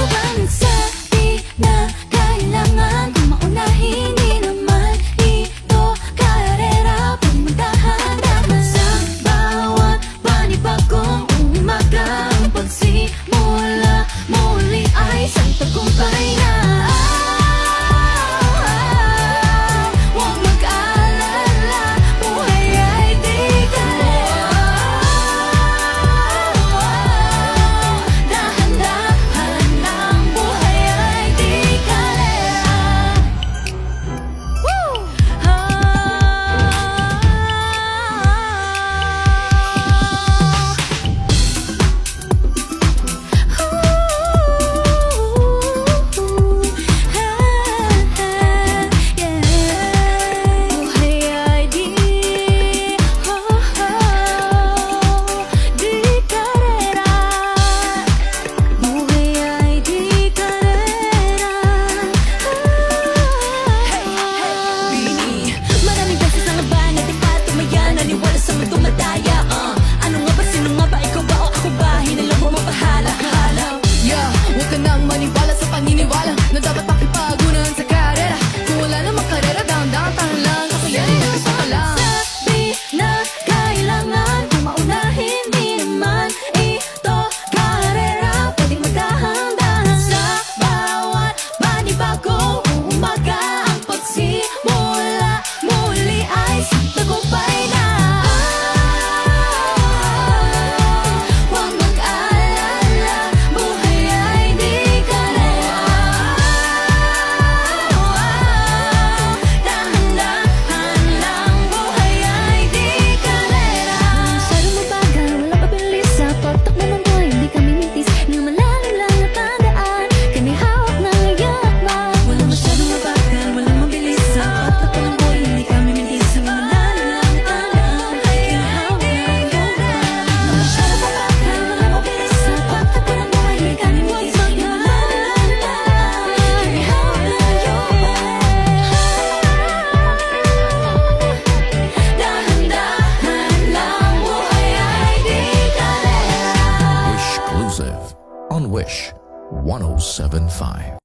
ba nagsabi na kailangan kung maunahin? Di naman ito karera, pagmandahan naman sa bawat panibagong umaga. Ang pagsimula muli ay isang tagumpay na. Huwag mag-alala, buhay ay di karera. Dahan-dahan lang, buhay ay di karera. Woo! Manibala sa paniniwala na dapat pakipagunan sa karera. Kung wala namang karera, dahan-dahan lang, kakayanin at isa ka lang. Sabi na kailangan kung maunahin, di naman ito karera, pwedeng magdahan-dahan sa bawat panibagong umaga. Ang pagsimula muli ay isang tagumpay na. Huwag mag-alala, buhay ay di karera. Dahan-dahan lang, buhay ay di karera. Masyadong mabagal, walang pabilis sa pagtakbo ng buhay. Hindi kami mintis, hindi malalim lang at tandaan. Kami hawak ng yakbak. Walang masyadong mabagal, walang mabilis sa pagtakbo ng buhay. Hindi kami mintis, hindi malalim lang at tandaan. Kami hawak ng yakbak. Walang masyadong mabagal, walang mabilis sa pagtakbo ng buhay. Hindi kami mintis, hindi malalim lang at tandaan. Kami hawak ng yakbak. Dahan-dahan lang, buhay ay di karera. Wish Exclusive on Wish 1075.